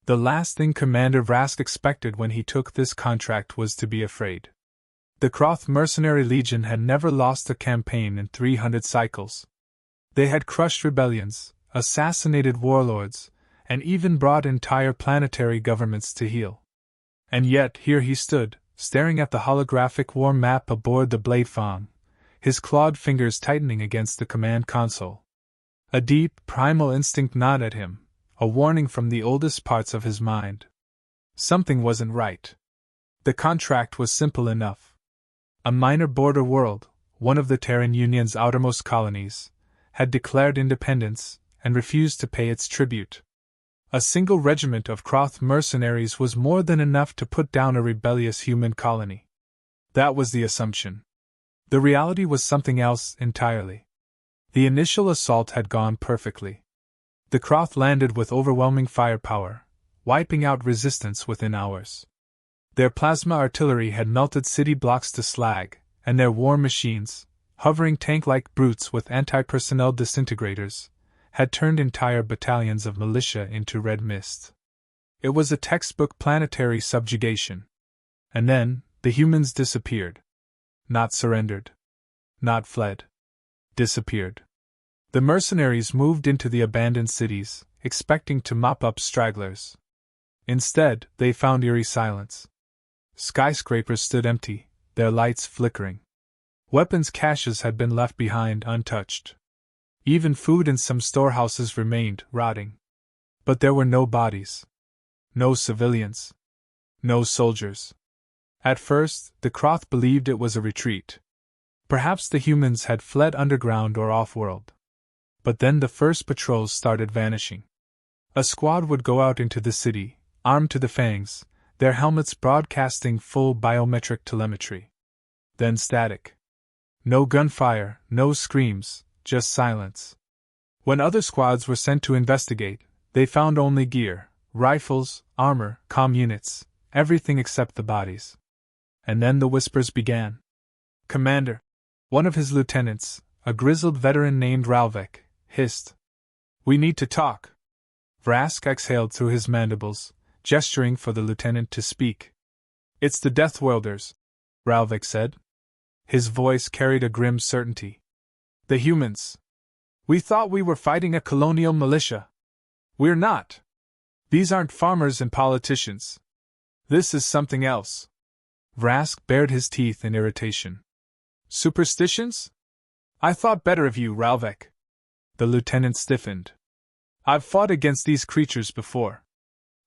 The last thing Commander Vrask expected when he took this contract was to be afraid. The K'Rath Mercenary Legion had never lost a campaign in 300 cycles. They had crushed rebellions, assassinated warlords, and even brought entire planetary governments to heel. And yet here he stood, staring at the holographic war map aboard the Blade Fawn, his clawed fingers tightening against the command console. A deep, primal instinct gnawed at him, a warning from the oldest parts of his mind. Something wasn't right. The contract was simple enough. A minor border world, one of the Terran Union's outermost colonies, had declared independence and refused to pay its tribute. A single regiment of K'Rath mercenaries was more than enough to put down a rebellious human colony. That was the assumption. The reality was something else entirely. The initial assault had gone perfectly. The K'Rath landed with overwhelming firepower, wiping out resistance within hours. Their plasma artillery had melted city blocks to slag, and their war machines, hovering tank-like brutes with anti-personnel disintegrators, had turned entire battalions of militia into red mist. It was a textbook planetary subjugation. And then, the humans disappeared. Not surrendered. Not fled. Disappeared. The mercenaries moved into the abandoned cities, expecting to mop up stragglers. Instead, they found eerie silence. Skyscrapers stood empty, their lights flickering. Weapons caches had been left behind untouched. Even food in some storehouses remained, rotting. But there were no bodies. No civilians. No soldiers. At first, the K'Rath believed it was a retreat. Perhaps the humans had fled underground or off-world. But then the first patrols started vanishing. A squad would go out into the city, armed to the fangs, their helmets broadcasting full biometric telemetry. Then static. No gunfire, no screams, just silence. When other squads were sent to investigate, they found only gear, rifles, armor, comm units, everything except the bodies. And then the whispers began. Commander, one of his lieutenants, a grizzled veteran named Ralvek, hissed. We need to talk. Vrask exhaled through his mandibles, gesturing for the lieutenant to speak. It's the Deathworlders, Ralvek said. His voice carried a grim certainty. The humans. We thought we were fighting a colonial militia. We're not. These aren't farmers and politicians. This is something else. Vrask bared his teeth in irritation. Superstitions? I thought better of you, Ralvek. The lieutenant stiffened. I've fought against these creatures before.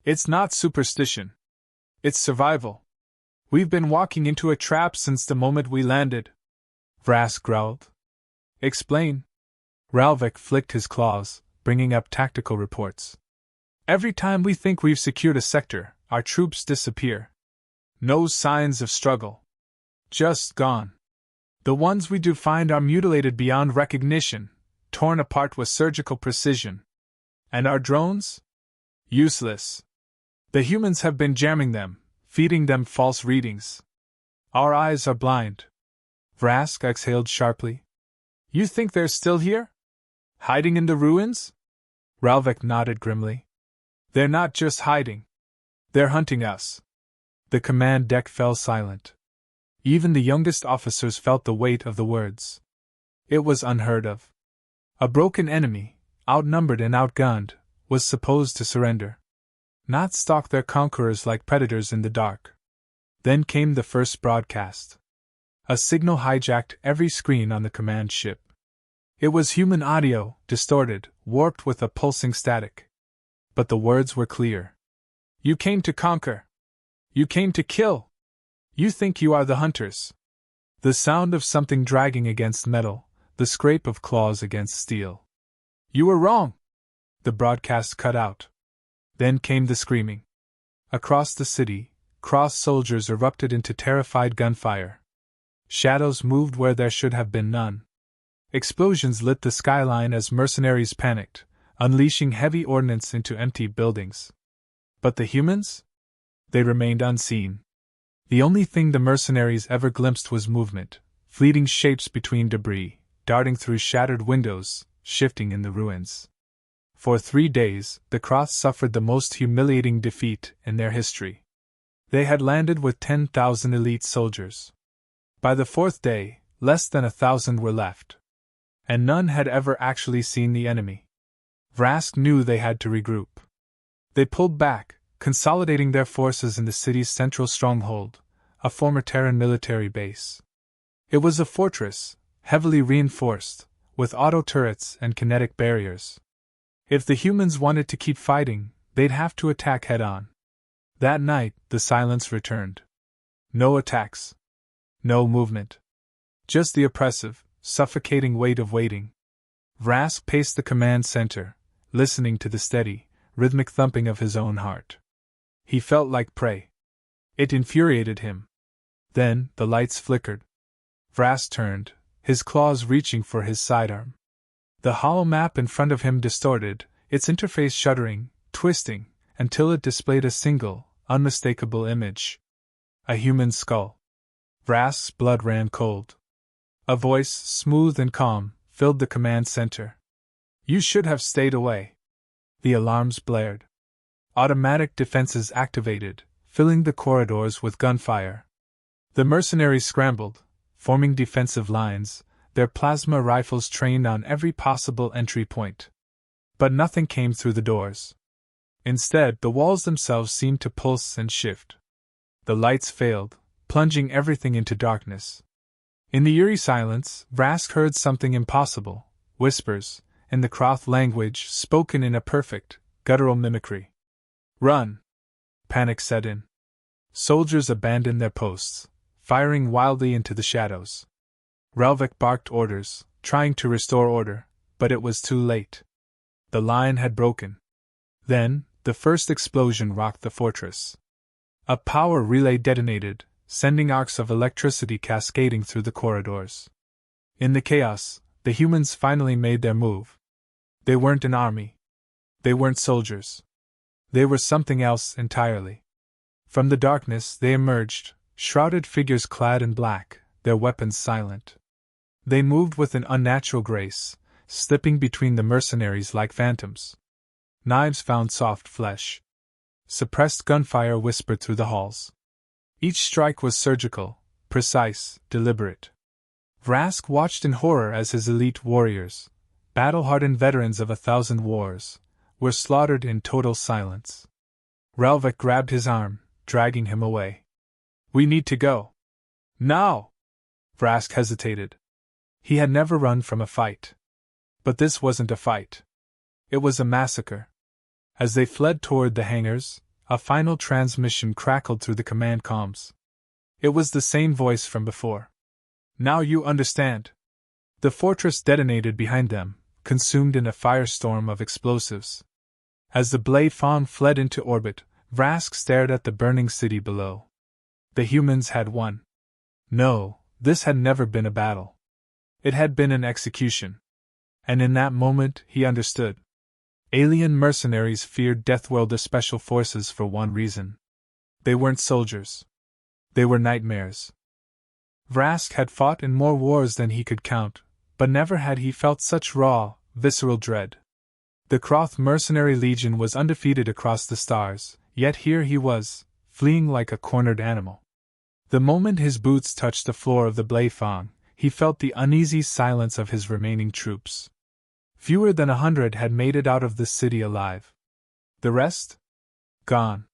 It's not superstition. It's survival. We've been walking into a trap since the moment we landed. Vrask growled. Explain. Ralvek flicked his claws, bringing up tactical reports. Every time we think we've secured a sector, our troops disappear. No signs of struggle. Just gone. The ones we do find are mutilated beyond recognition, torn apart with surgical precision. And our drones? Useless. The humans have been jamming them, feeding them false readings. Our eyes are blind. Vrask exhaled sharply. You think they're still here? Hiding in the ruins? Ralvek nodded grimly. They're not just hiding. They're hunting us. The command deck fell silent. Even the youngest officers felt the weight of the words. It was unheard of. A broken enemy, outnumbered and outgunned, was supposed to surrender. Not stalk their conquerors like predators in the dark. Then came the first broadcast. A signal hijacked every screen on the command ship. It was human audio, distorted, warped with a pulsing static. But the words were clear. You came to conquer. You came to kill. You think you are the hunters. The sound of something dragging against metal, the scrape of claws against steel. You were wrong. The broadcast cut out. Then came the screaming. Across the city, K'Rath soldiers erupted into terrified gunfire. Shadows moved where there should have been none. Explosions lit the skyline as mercenaries panicked, unleashing heavy ordnance into empty buildings. But the humans? They remained unseen. The only thing the mercenaries ever glimpsed was movement, fleeting shapes between debris, darting through shattered windows, shifting in the ruins. For 3 days, the K'Rath suffered the most humiliating defeat in their history. They had landed with 10,000 elite soldiers. By the 4th day, less than 1,000 were left. And none had ever actually seen the enemy. Vrask knew they had to regroup. They pulled back, consolidating their forces in the city's central stronghold, a former Terran military base. It was a fortress, heavily reinforced, with auto turrets and kinetic barriers. If the humans wanted to keep fighting, they'd have to attack head-on. That night, the silence returned. No attacks. No movement. Just the oppressive, suffocating weight of waiting. Vrask paced the command center, listening to the steady, rhythmic thumping of his own heart. He felt like prey. It infuriated him. Then, the lights flickered. Vrask turned, his claws reaching for his sidearm. The hollow map in front of him distorted, its interface shuddering, twisting, until it displayed a single, unmistakable image. A human skull. Vrask's blood ran cold. A voice, smooth and calm, filled the command center. "You should have stayed away." The alarms blared. Automatic defenses activated, filling the corridors with gunfire. The mercenaries scrambled, forming defensive lines, their plasma rifles trained on every possible entry point. But nothing came through the doors. Instead, the walls themselves seemed to pulse and shift. The lights failed, plunging everything into darkness. In the eerie silence, Vrask heard something impossible, whispers, in the K'Rath language spoken in a perfect, guttural mimicry. "Run!" Panic set in. Soldiers abandoned their posts, firing wildly into the shadows. Relvik barked orders, trying to restore order, but it was too late. The line had broken. Then, the first explosion rocked the fortress. A power relay detonated, sending arcs of electricity cascading through the corridors. In the chaos, the humans finally made their move. They weren't an army. They weren't soldiers. They were something else entirely. From the darkness they emerged, shrouded figures clad in black, their weapons silent. They moved with an unnatural grace, slipping between the mercenaries like phantoms. Knives found soft flesh. Suppressed gunfire whispered through the halls. Each strike was surgical, precise, deliberate. Vrask watched in horror as his elite warriors, battle-hardened veterans of 1,000 wars, were slaughtered in total silence. Relvik grabbed his arm, dragging him away. "We need to go." "Now!" Vrask hesitated. He had never run from a fight. But this wasn't a fight. It was a massacre. As they fled toward the hangars, a final transmission crackled through the command comms. It was the same voice from before. "Now you understand." The fortress detonated behind them, consumed in a firestorm of explosives. As the Blade Fawn fled into orbit, Vrask stared at the burning city below. The humans had won. No, this had never been a battle. It had been an execution. And in that moment, he understood. Alien mercenaries feared Deathworlder special forces for one reason. They weren't soldiers. They were nightmares. Vrask had fought in more wars than he could count, but never had he felt such raw, visceral dread. The K'Rath Mercenary Legion was undefeated across the stars, yet here he was, fleeing like a cornered animal. The moment his boots touched the floor of the Bleifang, he felt the uneasy silence of his remaining troops. Fewer than 100 had made it out of the city alive. The rest? Gone.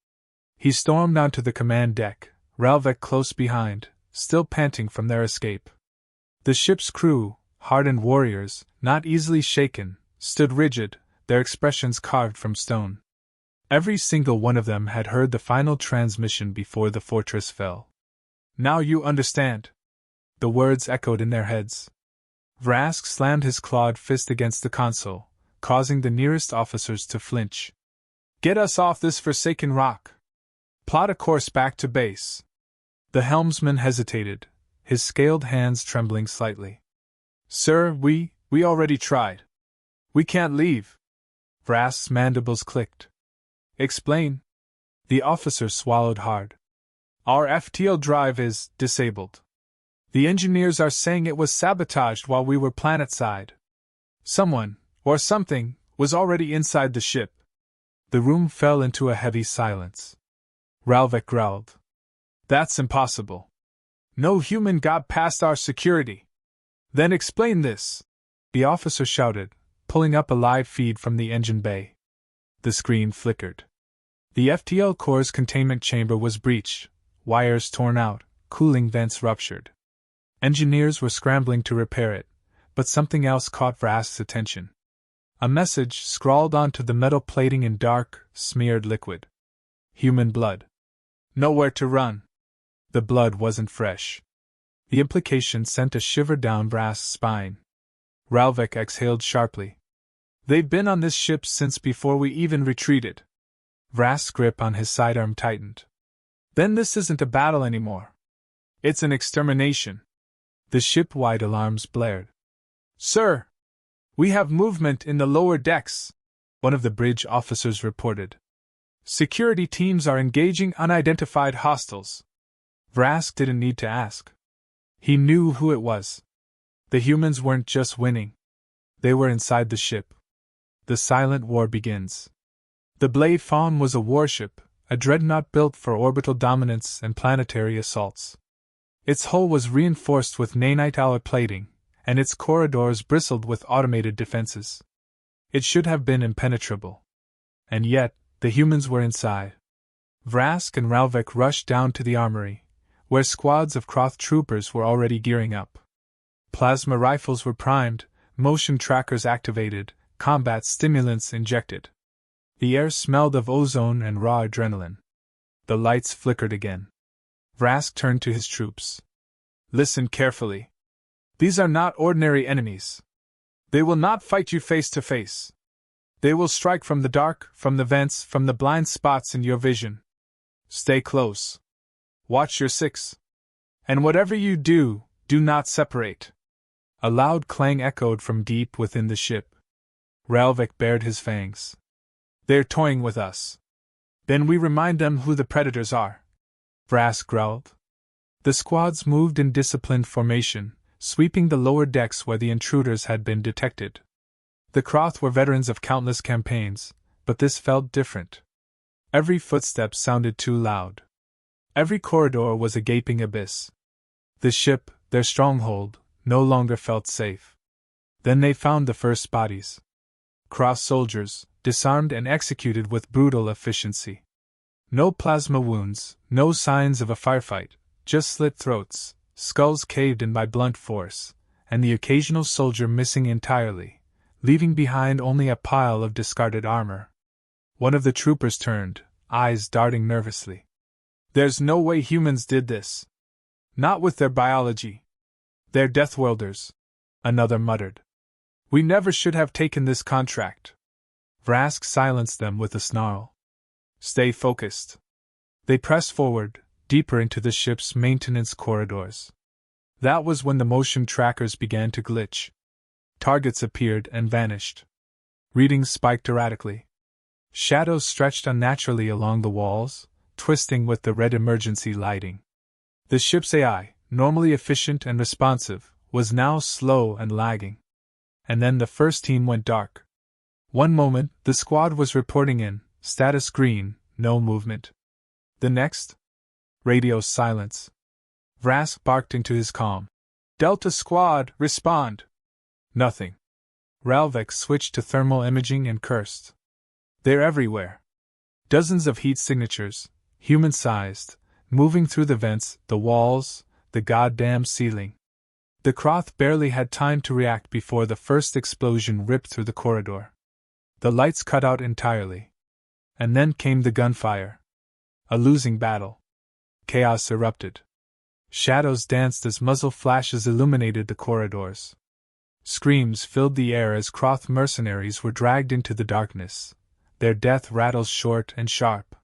He stormed onto the command deck, Relvik close behind, still panting from their escape. The ship's crew, hardened warriors, not easily shaken, stood rigid, their expressions carved from stone. Every single one of them had heard the final transmission before the fortress fell. "Now you understand." The words echoed in their heads. Vrask slammed his clawed fist against the console, causing the nearest officers to flinch. "Get us off this forsaken rock. Plot a course back to base." The helmsman hesitated, his scaled hands trembling slightly. "Sir, we already tried. We can't leave." Vrask's mandibles clicked. "Explain." The officer swallowed hard. "Our FTL drive is disabled. The engineers are saying it was sabotaged while we were planetside. Someone, or something, was already inside the ship. The room fell into a heavy silence. Ralvik growled. That's impossible. No human got past our security. Then explain this, the officer shouted, pulling up a live feed from the engine bay. The screen flickered. The FTL core's containment chamber was breached, wires torn out, cooling vents ruptured. Engineers were scrambling to repair it, but something else caught Vrask's attention. A message scrawled onto the metal plating in dark, smeared liquid. Human blood. Nowhere to run. The blood wasn't fresh. The implication sent a shiver down Vrask's spine. Ralvik exhaled sharply. They've been on this ship since before we even retreated. Vrask's grip on his sidearm tightened. Then this isn't a battle anymore. It's an extermination. The ship-wide alarms blared. Sir! We have movement in the lower decks, one of the bridge officers reported. Security teams are engaging unidentified hostiles. Vrask didn't need to ask. He knew who it was. The humans weren't just winning. They were inside the ship. The silent war begins. The Blade Fawn was a warship, a dreadnought built for orbital dominance and planetary assaults. Its hull was reinforced with nanite alloy plating, and its corridors bristled with automated defenses. It should have been impenetrable. And yet, the humans were inside. Vrask and Ralvik rushed down to the armory, where squads of K'Rath troopers were already gearing up. Plasma rifles were primed, motion trackers activated, combat stimulants injected. The air smelled of ozone and raw adrenaline. The lights flickered again. Vrask turned to his troops. Listen carefully. These are not ordinary enemies. They will not fight you face to face. They will strike from the dark, from the vents, from the blind spots in your vision. Stay close. Watch your six. And whatever you do, do not separate. A loud clang echoed from deep within the ship. Ralvik bared his fangs. They're toying with us. Then we remind them who the predators are. Vrask growled. The squads moved in disciplined formation, sweeping the lower decks where the intruders had been detected. The K'Rath were veterans of countless campaigns, but this felt different. Every footstep sounded too loud. Every corridor was a gaping abyss. The ship, their stronghold, no longer felt safe. Then they found the first bodies. K'Rath soldiers, disarmed and executed with brutal efficiency. No plasma wounds, no signs of a firefight, just slit throats, skulls caved in by blunt force, and the occasional soldier missing entirely, leaving behind only a pile of discarded armor. One of the troopers turned, eyes darting nervously. There's no way humans did this. Not with their biology. They're Deathworlders, another muttered. We never should have taken this contract. Vrask silenced them with a snarl. Stay focused. They pressed forward, deeper into the ship's maintenance corridors. That was when the motion trackers began to glitch. Targets appeared and vanished. Readings spiked erratically. Shadows stretched unnaturally along the walls, twisting with the red emergency lighting. The ship's AI, normally efficient and responsive, was now slow and lagging. And then the first team went dark. One moment, the squad was reporting in, status green, no movement. The next? Radio silence. Vrask barked into his comm. Delta Squad, respond! Nothing. Ralvik switched to thermal imaging and cursed. They're everywhere. Dozens of heat signatures, human-sized, moving through the vents, the walls, the goddamn ceiling. The K'Rath barely had time to react before the first explosion ripped through the corridor. The lights cut out entirely. And then came the gunfire. A losing battle. Chaos erupted. Shadows danced as muzzle flashes illuminated the corridors. Screams filled the air as K'Rath mercenaries were dragged into the darkness, their death rattles short and sharp.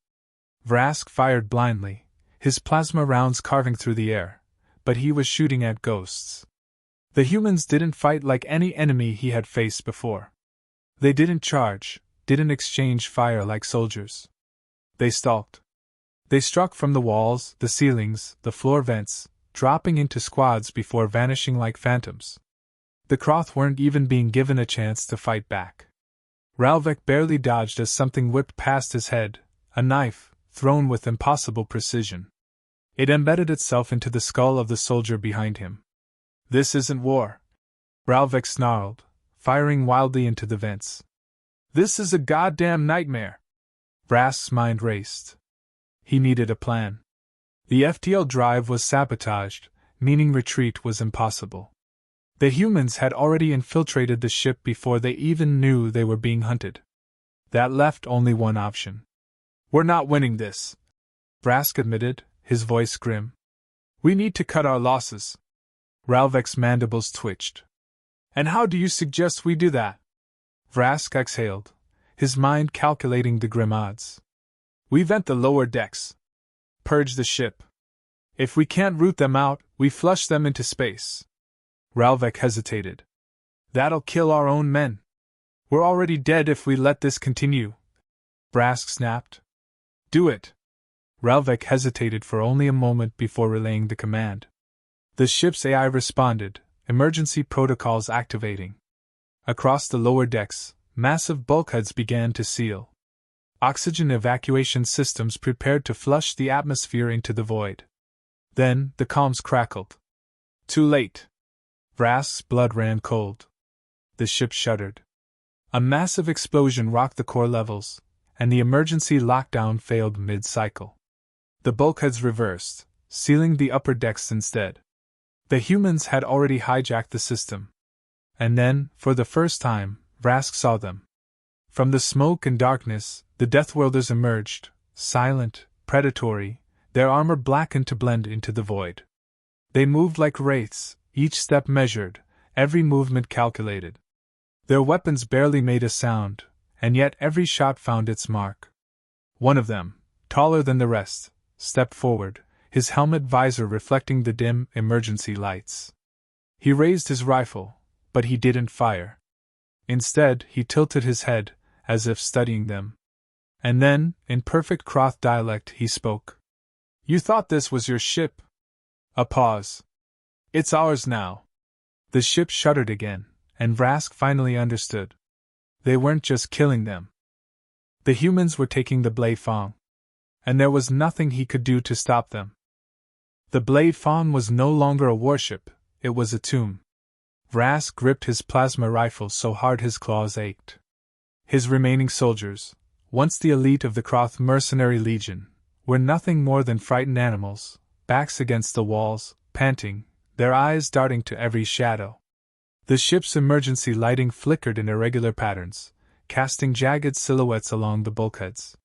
Vrask fired blindly, his plasma rounds carving through the air, but he was shooting at ghosts. The humans didn't fight like any enemy he had faced before. They didn't charge, didn't exchange fire like soldiers. They stalked. They struck from the walls, the ceilings, the floor vents, dropping into squads before vanishing like phantoms. The K'Rath weren't even being given a chance to fight back. Ralvek barely dodged as something whipped past his head, a knife, thrown with impossible precision. It embedded itself into the skull of the soldier behind him. "This isn't war," Ralvek snarled, firing wildly into the vents. "This is a goddamn nightmare." Vrask's mind raced. He needed a plan. The FTL drive was sabotaged, meaning retreat was impossible. The humans had already infiltrated the ship before they even knew they were being hunted. That left only one option. "We're not winning this," Vrask admitted, his voice grim. "We need to cut our losses." Ralvek's mandibles twitched. "And how do you suggest we do that?" Vrask exhaled, his mind calculating the grim odds. "We vent the lower decks. Purge the ship. If we can't root them out, we flush them into space." Ralvek hesitated. "That'll kill our own men. We're already dead if we let this continue," Vrask snapped. "Do it." Ralvek hesitated for only a moment before relaying the command. The ship's AI responded, emergency protocols activating. Across the lower decks, massive bulkheads began to seal. Oxygen evacuation systems prepared to flush the atmosphere into the void. Then, the comms crackled. Too late. Vrask's blood ran cold. The ship shuddered. A massive explosion rocked the core levels, and the emergency lockdown failed mid-cycle. The bulkheads reversed, sealing the upper decks instead. The humans had already hijacked the system. And then, for the first time, Vrask saw them. From the smoke and darkness, the Deathworlders emerged, silent, predatory, their armor blackened to blend into the void. They moved like wraiths, each step measured, every movement calculated. Their weapons barely made a sound, and yet every shot found its mark. One of them, taller than the rest, stepped forward, his helmet visor reflecting the dim emergency lights. He raised his rifle, but he didn't fire. Instead, he tilted his head, as if studying them. And then, in perfect K'Rath dialect, he spoke. "You thought this was your ship?" A pause. "It's ours now." The ship shuddered again, and Vrask finally understood. They weren't just killing them. The humans were taking the Blade Fawn. And there was nothing he could do to stop them. The Blade Fawn was no longer a warship, it was a tomb. Vrask gripped his plasma rifle so hard his claws ached. His remaining soldiers, once the elite of the K'Rath Mercenary Legion, were nothing more than frightened animals, backs against the walls, panting, their eyes darting to every shadow. The ship's emergency lighting flickered in irregular patterns, casting jagged silhouettes along the bulkheads.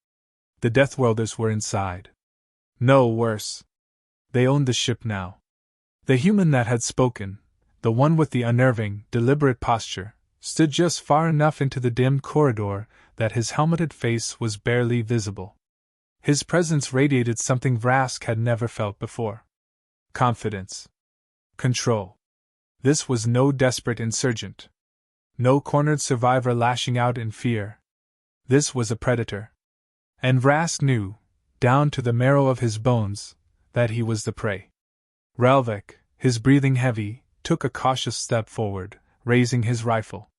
The Deathworlders were inside. No, worse. They owned the ship now. The human that had spoken, the one with the unnerving, deliberate posture, stood just far enough into the dim corridor that his helmeted face was barely visible. His presence radiated something Vrask had never felt before. Confidence. Control. This was no desperate insurgent. No cornered survivor lashing out in fear. This was a predator. And Vrask knew, down to the marrow of his bones, that he was the prey. Ralvek, his breathing heavy, took a cautious step forward, raising his rifle.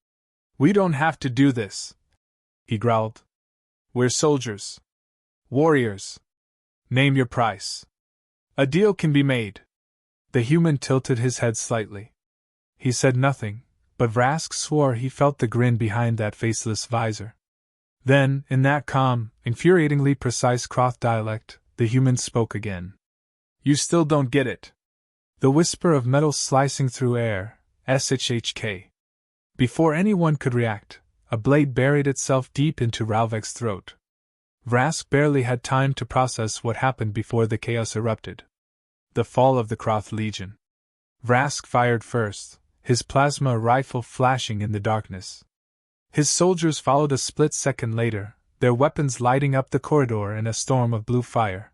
"We don't have to do this," he growled. "We're soldiers. Warriors. Name your price. A deal can be made." The human tilted his head slightly. He said nothing, but Vrask swore he felt the grin behind that faceless visor. Then, in that calm, infuriatingly precise K'Rath dialect, the human spoke again. "You still don't get it." The whisper of metal slicing through air, SHHK. Before anyone could react, a blade buried itself deep into Ralvek's throat. Vrask barely had time to process what happened before the chaos erupted. The fall of the K'Rath Legion. Vrask fired first, his plasma rifle flashing in the darkness. His soldiers followed a split second later, their weapons lighting up the corridor in a storm of blue fire.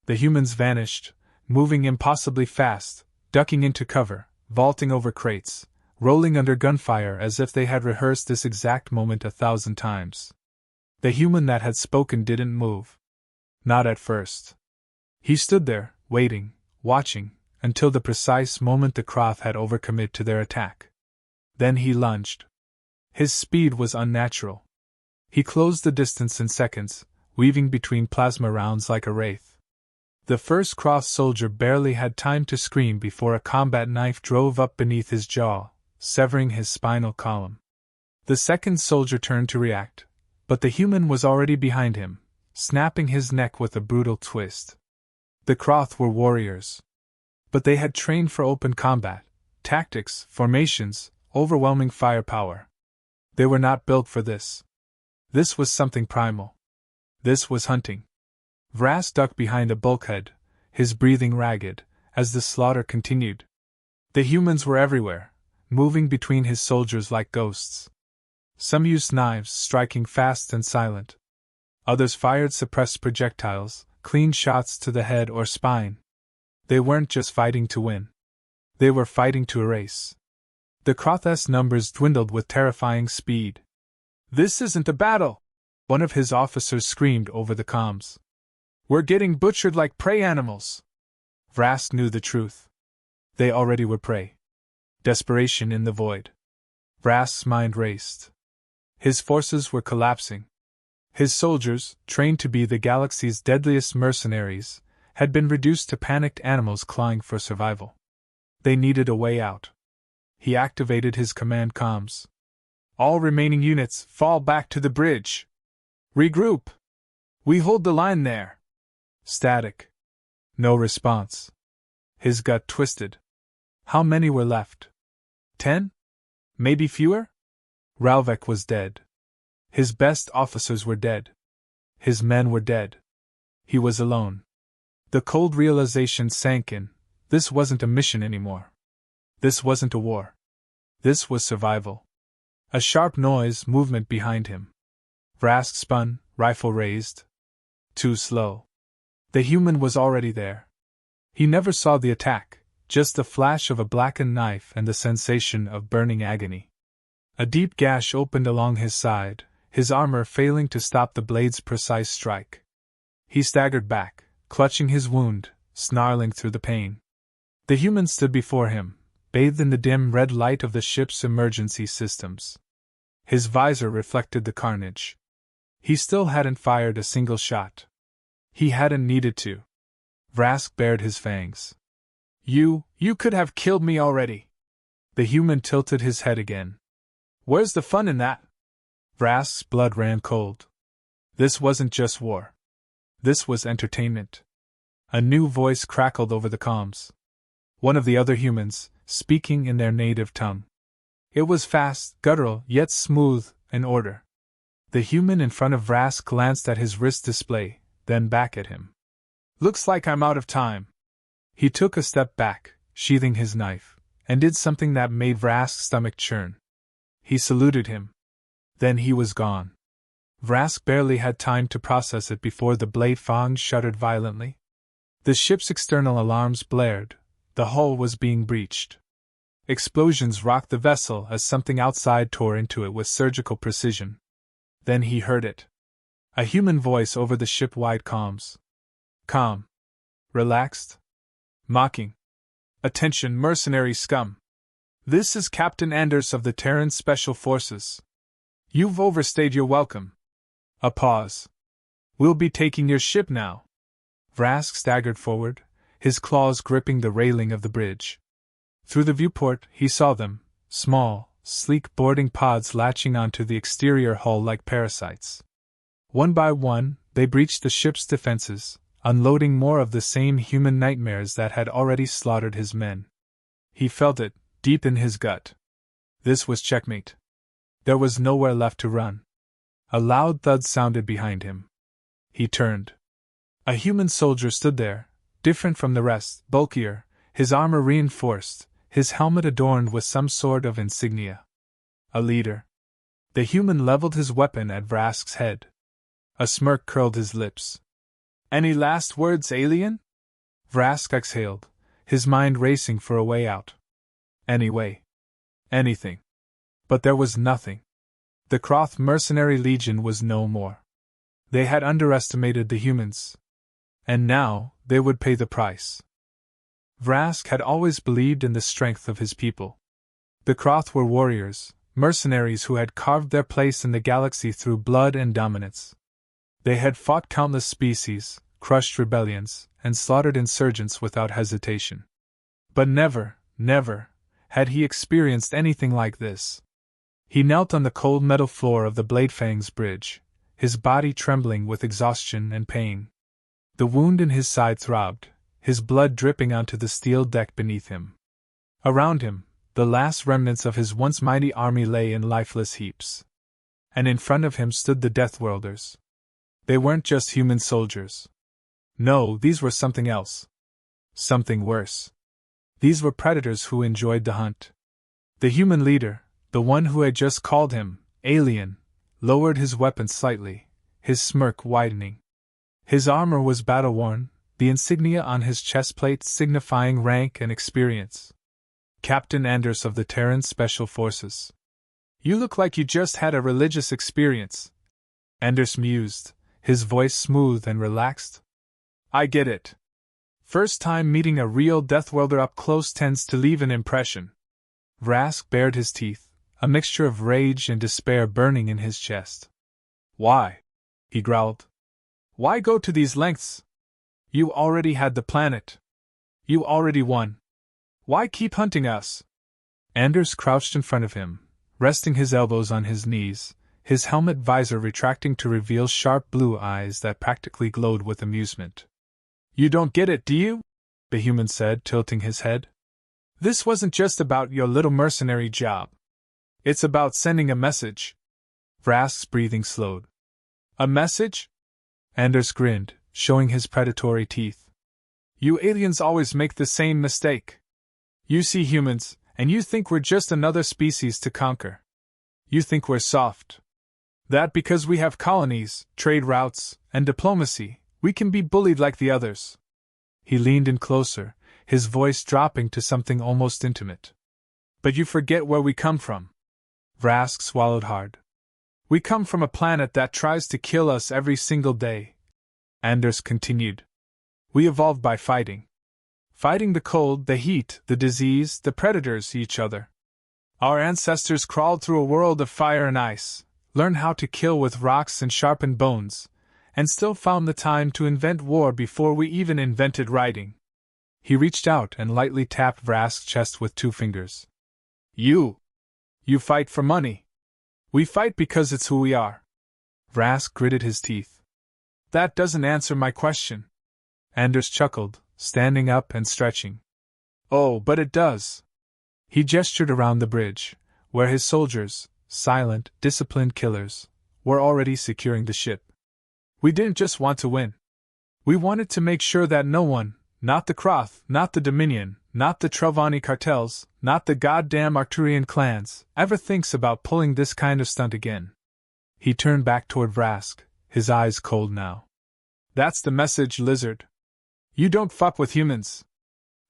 The humans vanished, moving impossibly fast, ducking into cover, vaulting over crates, rolling under gunfire as if they had rehearsed this exact moment 1,000 times. The human that had spoken didn't move. Not at first. He stood there, waiting, watching, until the precise moment the K'Rath had overcommit to their attack. Then he lunged. His speed was unnatural. He closed the distance in seconds, weaving between plasma rounds like a wraith. The first K'Rath soldier barely had time to scream before a combat knife drove up beneath his jaw, severing his spinal column. The second soldier turned to react, but the human was already behind him, snapping his neck with a brutal twist. The K'Rath were warriors. But they had trained for open combat, tactics, formations, overwhelming firepower. They were not built for this. This was something primal. This was hunting. Vrask ducked behind a bulkhead, his breathing ragged, as the slaughter continued. The humans were everywhere, moving between his soldiers like ghosts. Some used knives, striking fast and silent. Others fired suppressed projectiles, clean shots to the head or spine. They weren't just fighting to win. They were fighting to erase. The K'Rath's numbers dwindled with terrifying speed. "This isn't a battle!" one of his officers screamed over the comms. "We're getting butchered like prey animals!" Vrask knew the truth. They already were prey. Desperation in the void. Vrask's mind raced. His forces were collapsing. His soldiers, trained to be the galaxy's deadliest mercenaries, had been reduced to panicked animals clawing for survival. They needed a way out. He activated his command comms. "All remaining units, fall back to the bridge. Regroup. We hold the line there." Static. No response. His gut twisted. How many were left? 10? Maybe fewer? Ralvek was dead. His best officers were dead. His men were dead. He was alone. The cold realization sank in. This wasn't a mission anymore. This wasn't a war. This was survival. A sharp noise, movement behind him. Vrask spun, rifle raised. Too slow. The human was already there. He never saw the attack, just the flash of a blackened knife and the sensation of burning agony. A deep gash opened along his side, his armor failing to stop the blade's precise strike. He staggered back, clutching his wound, snarling through the pain. The human stood before him, bathed in the dim red light of the ship's emergency systems. His visor reflected the carnage. He still hadn't fired a single shot. He hadn't needed to. Vrask bared his fangs. You could have killed me already." The human tilted his head again. "Where's the fun in that?" Vrask's blood ran cold. This wasn't just war. This was entertainment. A new voice crackled over the comms. One of the other humans, speaking in their native tongue. It was fast, guttural, yet smooth, in order. The human in front of Vrask glanced at his wrist display, then back at him. "Looks like I'm out of time." He took a step back, sheathing his knife, and did something that made Vrask's stomach churn. He saluted him. Then he was gone. Vrask barely had time to process it before the blade fang shuddered violently. The ship's external alarms blared. The hull was being breached. Explosions rocked the vessel as something outside tore into it with surgical precision. Then he heard it. A human voice over the ship-wide comms. Calm. Relaxed. Mocking. "Attention, mercenary scum. This is Captain Anders of the Terran Special Forces. You've overstayed your welcome." A pause. "We'll be taking your ship now." Vrask staggered forward, his claws gripping the railing of the bridge. Through the viewport, he saw them, small, sleek boarding pods latching onto the exterior hull like parasites. One by one, they breached the ship's defenses, unloading more of the same human nightmares that had already slaughtered his men. He felt it, deep in his gut. This was checkmate. There was nowhere left to run. A loud thud sounded behind him. He turned. A human soldier stood there, different from the rest, bulkier, his armor reinforced, his helmet adorned with some sort of insignia. A leader. The human leveled his weapon at Vrask's head. A smirk curled his lips. "Any last words, alien?" Vrask exhaled, his mind racing for a way out. Any way. Anything. But there was nothing. The K'Rath Mercenary Legion was no more. They had underestimated the humans. And now, they would pay the price. Vrask had always believed in the strength of his people. The K'Rath were warriors, mercenaries who had carved their place in the galaxy through blood and dominance. They had fought countless species, crushed rebellions, and slaughtered insurgents without hesitation. But never, never, had he experienced anything like this. He knelt on the cold metal floor of the Bladefang's bridge, his body trembling with exhaustion and pain. The wound in his side throbbed, his blood dripping onto the steel deck beneath him. Around him, the last remnants of his once mighty army lay in lifeless heaps. And in front of him stood the Deathworlders. They weren't just human soldiers. No, these were something else. Something worse. These were predators who enjoyed the hunt. The human leader, the one who had just called him alien, lowered his weapon slightly, his smirk widening. His armor was battle-worn, the insignia on his chestplate signifying rank and experience. Captain Anders of the Terran Special Forces. You look like you just had a religious experience, Anders mused, his voice smooth and relaxed. I get it. First time meeting a real Deathworlder up close tends to leave an impression. Vrask bared his teeth, a mixture of rage and despair burning in his chest. Why? He growled. Why go to these lengths? You already had the planet. You already won. Why keep hunting us? Anders crouched in front of him, resting his elbows on his knees, his helmet visor retracting to reveal sharp blue eyes that practically glowed with amusement. You don't get it, do you? The human said, tilting his head. This wasn't just about your little mercenary job. It's about sending a message. Vrask's breathing slowed. A message? Anders grinned, showing his predatory teeth. You aliens always make the same mistake. You see humans, and you think we're just another species to conquer. You think we're soft. That because we have colonies, trade routes, and diplomacy, we can be bullied like the others. He leaned in closer, his voice dropping to something almost intimate. But you forget where we come from. Vrask swallowed hard. We come from a planet that tries to kill us every single day. Anders continued. We evolved by fighting. Fighting the cold, the heat, the disease, the predators, each other. Our ancestors crawled through a world of fire and ice, learned how to kill with rocks and sharpened bones, and still found the time to invent war before we even invented writing. He reached out and lightly tapped Vrask's chest with 2 fingers. You fight for money. We fight because it's who we are. Vrask gritted his teeth. That doesn't answer my question. Anders chuckled, standing up and stretching. Oh, but it does. He gestured around the bridge, where his soldiers, silent, disciplined killers, were already securing the ship. We didn't just want to win. We wanted to make sure that no one, not the K'Rath, not the Dominion, not the Trovani cartels, not the goddamn Arcturian clans, ever thinks about pulling this kind of stunt again. He turned back toward Vrask, his eyes cold now. That's the message, lizard. You don't fuck with humans.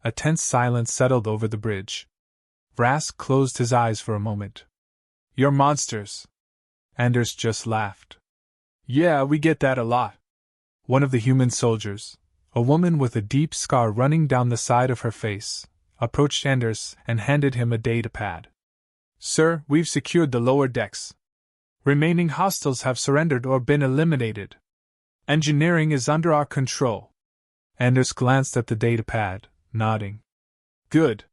A tense silence settled over the bridge. Vrask closed his eyes for a moment. You're monsters. Anders just laughed. Yeah, we get that a lot. One of the human soldiers, a woman with a deep scar running down the side of her face, approached Anders and handed him a data pad. Sir, we've secured the lower decks. Remaining hostiles have surrendered or been eliminated. Engineering is under our control. Anders glanced at the data pad, nodding. Good.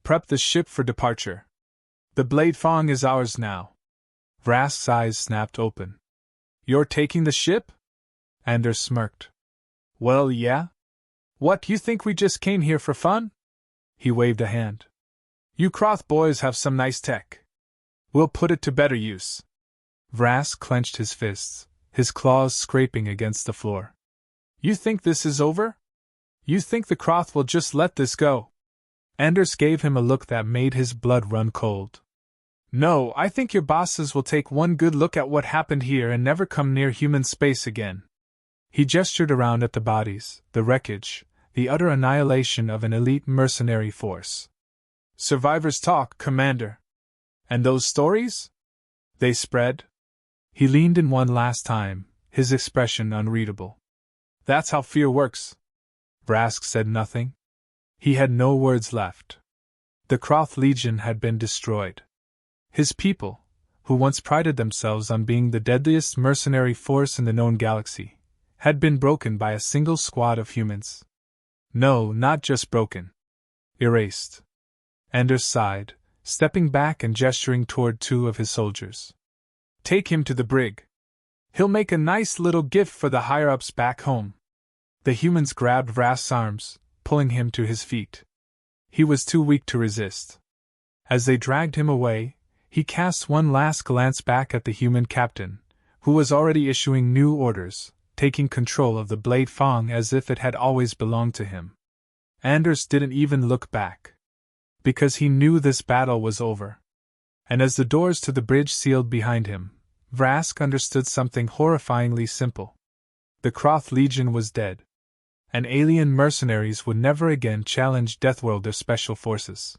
Prep the ship for departure. The Bladefang is ours now. Vrask's eyes snapped open. You're taking the ship? Anders smirked. Well, yeah. What, you think we just came here for fun? He waved a hand. You K'Rath boys have some nice tech. We'll put it to better use. Vrask clenched his fists, his claws scraping against the floor. You think this is over? You think the K'Rath will just let this go? Anders gave him a look that made his blood run cold. No, I think your bosses will take one good look at what happened here and never come near human space again. He gestured around at the bodies, the wreckage, the utter annihilation of an elite mercenary force. Survivors talk, Commander. And those stories? They spread? He leaned in one last time, his expression unreadable. That's how fear works. Vrask said nothing. He had no words left. The K'Rath Legion had been destroyed. His people, who once prided themselves on being the deadliest mercenary force in the known galaxy, had been broken by a single squad of humans. No, not just broken. Erased. Anders sighed, stepping back and gesturing toward two of his soldiers. Take him to the brig. He'll make a nice little gift for the higher-ups back home. The humans grabbed Vrast's arms, pulling him to his feet. He was too weak to resist. As they dragged him away, he cast one last glance back at the human captain, who was already issuing new orders, taking control of the Blade Fang as if it had always belonged to him. Anders didn't even look back, because he knew this battle was over. And as the doors to the bridge sealed behind him, Vrask understood something horrifyingly simple. The K'Rath Legion was dead. And alien mercenaries would never again challenge Deathworlder special forces.